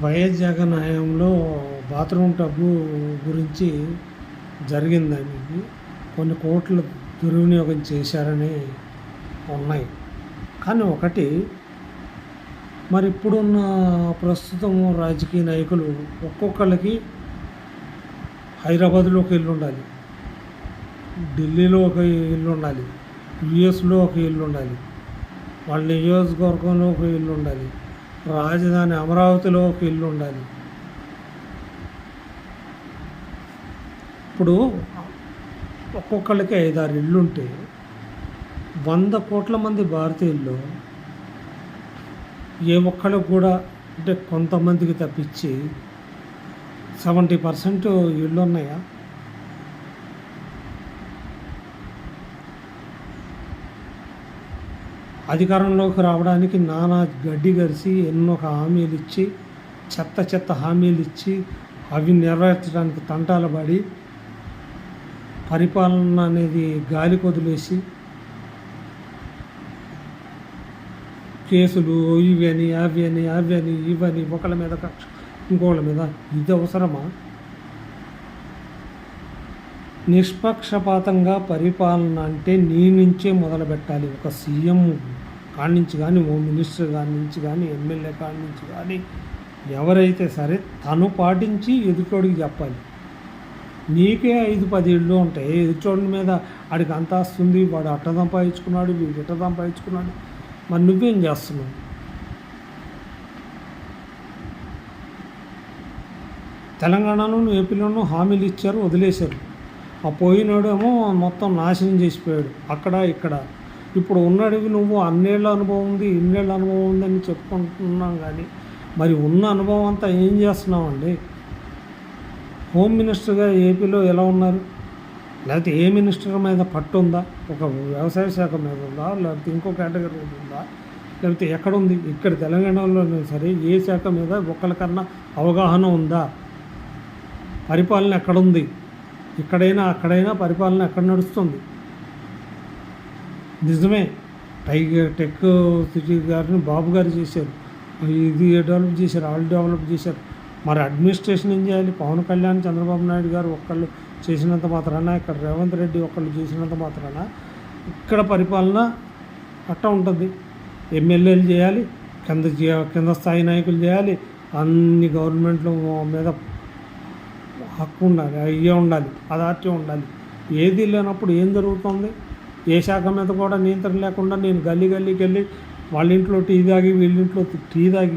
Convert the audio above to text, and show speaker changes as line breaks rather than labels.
YS Jagan హయాంలో bathroom tub గురించి జరిగిందని కొన్ని కోట్లు దుర్వినియోగం చేశారని ఉన్నాయి. కానీ ఒకటి, మరి ఇప్పుడున్న ప్రస్తుతం రాజకీయ నాయకులు ఒక్కొక్కళ్ళకి హైదరాబాద్లో ఒక ఇల్లు ఉండాలి, ఢిల్లీలో ఒక ఇల్లు ఉండాలి, యుఎస్లో ఒక ఇల్లు ఉండాలి, వాళ్ళ నియోజకవర్గంలో ఒక ఇల్లు ఉండాలి, రాజధాని అమరావతిలో ఒక ఇల్లు ఉండాలి. ఇప్పుడు ఒక్కొక్కళ్ళకి 5-6 ఇళ్ళు ఉంటే 100 కోట్ల మంది భారతీయుల్లో ఏ ఒక్కళ్ళకి కూడా, అంటే కొంతమందికి తప్పించి 70% ఇళ్ళు ఉన్నాయా? అధికారంలోకి రావడానికి నానా గడ్డి గరిసి ఎన్నో హామీలు ఇచ్చి, చెత్త హామీలు ఇచ్చి అవి నెరవేర్చడానికి తంటాలు పడి పరిపాలన అనేది గాలి కొదిలేసి కేసులు ఇవని ఇవని ఒకళ్ళ మీద ఇంకోళ్ళ మీద. ఇది అవసరమా? నిష్పక్షపాతంగా పరిపాలన అంటే నీ నుంచే మొదలు పెట్టాలి. ఒక సీఎం కాడి నుంచి కానీ, హోమ్ మినిస్టర్ కాడి నుంచి కానీ, ఎమ్మెల్యే కాడి నుంచి కానీ, ఎవరైతే సరే తను పాటించి ఎదుటోడికి చెప్పాలి. నీకే 5-10 ఇళ్ళు ఉంటాయి, ఎదుటోడి మీద ఆడికి అంత వస్తుంది, వాడు అట్ట సంపాదించుకున్నాడు, వీడు ఇట్ట సంపాదించుకున్నాడు, మరి నువ్వేం చేస్తున్నావు? తెలంగాణలోను ఏపీలోనూ హామీలు ఇచ్చారు, వదిలేశారు. ఆ పోయినాడేమో మొత్తం నాశనం చేసిపోయాడు అక్కడ ఇక్కడ. ఇప్పుడు ఉన్నాడివి నువ్వు అన్నేళ్ళ అనుభవం ఉంది, ఇన్నేళ్ళ అనుభవం ఉందని చెప్పుకుంటున్నాం, కానీ మరి ఉన్న అనుభవం అంతా ఏం చేస్తున్నామండి? హోమ్ మినిస్టర్గా ఏపీలో ఎలా ఉన్నారు? లేకపోతే ఏ మినిస్టర్ మీద పట్టు ఉందా? ఒక వ్యవసాయ శాఖ మీద ఉందా? లేకపోతే ఇంకో కేటగిరీ మీద ఉందా? లేకపోతే ఎక్కడుంది? ఇక్కడ తెలంగాణలో సరే ఏ శాఖ మీద ఒక్కరికన్నా అవగాహన ఉందా? పరిపాలన ఎక్కడుంది? ఇక్కడైనా అక్కడైనా పరిపాలన ఎక్కడ నడుస్తుంది? నిజమే, టెక్ సిటీ గారిని బాబు గారు చేశారు, ఇది డెవలప్ చేశారు, వాళ్ళు డెవలప్ చేశారు. మరి అడ్మినిస్ట్రేషన్ ఏం చేయాలి? పవన్ కళ్యాణ్, చంద్రబాబు నాయుడు గారు ఒక్కళ్ళు చేసినంత మాత్రాన, ఇక్కడ రేవంత్ రెడ్డి ఒక్కళ్ళు చేసినంత మాత్రాన ఇక్కడ పరిపాలన అట్ట ఉంటుంది. ఎమ్మెల్యేలు చేయాలి, కింద స్థాయి నాయకులు చేయాలి, అన్ని గవర్నమెంట్లు మీద హక్కు ఉండాలి, అయ్యే ఉండాలి, అథారిటీ ఉండాలి. ఏది లేనప్పుడు ఏం జరుగుతుంది? ఏ శాఖ మీద కూడా నియంత్రణ లేకుండా నేను గల్లీకి వెళ్ళి వాళ్ళ ఇంట్లో టీ తాగి వీళ్ళ ఇంట్లో టీ తాగి